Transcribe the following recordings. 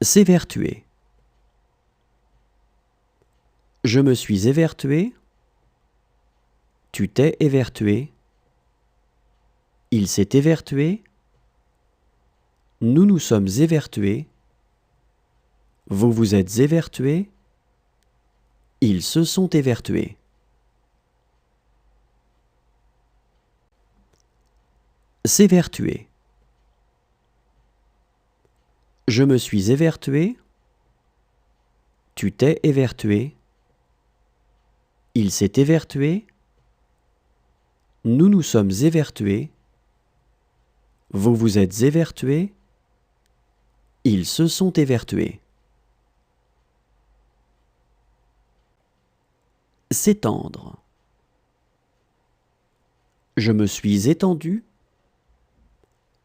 S'évertuer. Je me suis évertué. Tu t'es évertué. Il s'est évertué. Nous nous sommes évertués. Vous vous êtes évertués. Ils se sont évertués. S'évertuer. Je me suis évertué. Tu t'es évertué. Il s'est évertué. Nous nous sommes évertués. Vous vous êtes évertués. Ils se sont évertués. S'étendre. Je me suis étendu.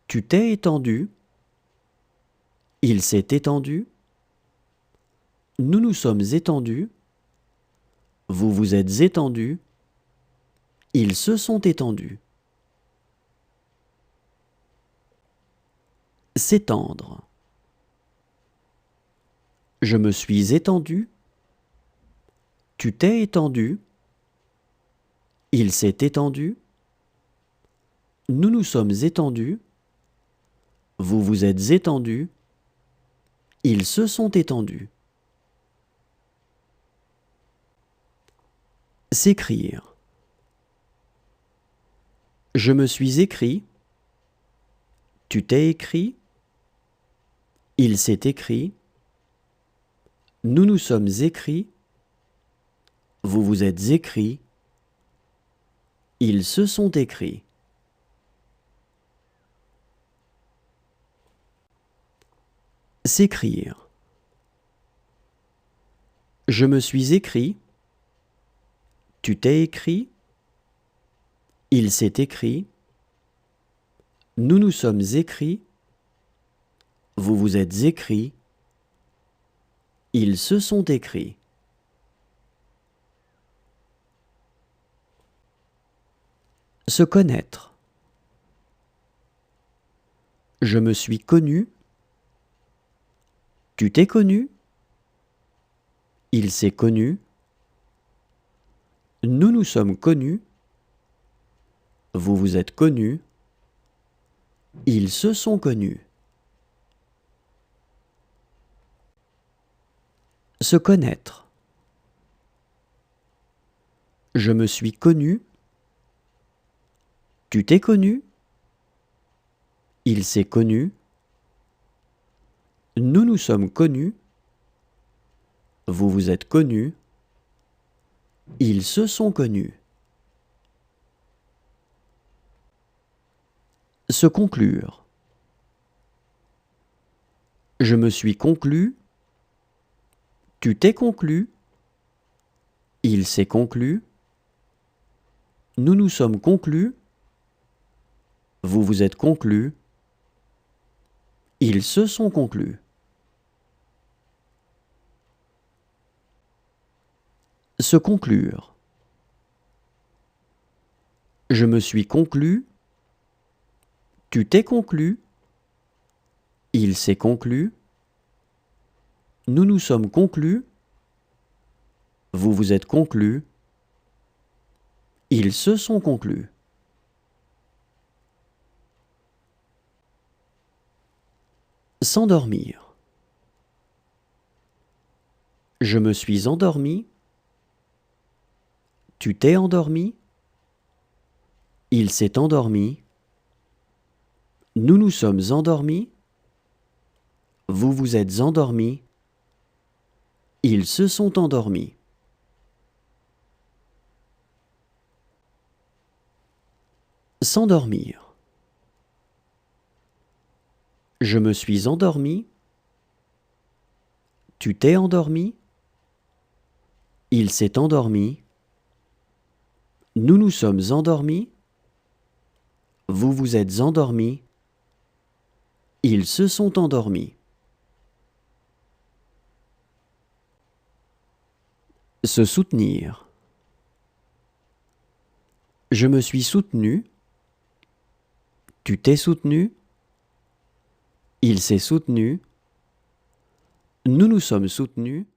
Tu t'es étendu. Il s'est étendu. Nous nous sommes étendus. Vous vous êtes étendus. Ils se sont étendus. S'étendre. Je me suis étendu. Tu t'es étendu. Il s'est étendu. Nous nous sommes étendus. Vous vous êtes étendus. Ils se sont étendus. S'écrire. Je me suis écrit. Tu t'es écrit. Il s'est écrit. Nous nous sommes écrits. Vous vous êtes écrits. Ils se sont écrits. S'écrire. Je me suis écrit. Tu t'es écrit. Il s'est écrit. Nous nous sommes écrits. Vous vous êtes écrits. Ils se sont écrits. Se connaître. Je me suis connu. Tu t'es connu. Il s'est connu. Nous nous sommes connus. Vous vous êtes connus. Ils se sont connus. Se connaître. Je me suis connu. Tu t'es connu. Il s'est connu. Nous nous sommes connus. Vous vous êtes connus. Ils se sont connus. Se conclure. Je me suis conclu. Tu t'es conclu. Il s'est conclu. Nous nous sommes conclus. Vous vous êtes conclus. Ils se sont conclus. Se conclure. Je me suis conclu. Tu t'es conclu. Il s'est conclu. Nous nous sommes conclus. Vous vous êtes conclus. Ils se sont conclus. S'endormir. Je me suis endormi. Tu t'es endormi. Il s'est endormi. Nous nous sommes endormis. Vous vous êtes endormis. Ils se sont endormis. S'endormir. Je me suis endormi. Tu t'es endormi. Il s'est endormi. Nous nous sommes endormis. Vous vous êtes endormis. Ils se sont endormis. Se soutenir. Je me suis soutenu. Tu t'es soutenu. Il s'est soutenu. Nous nous sommes soutenus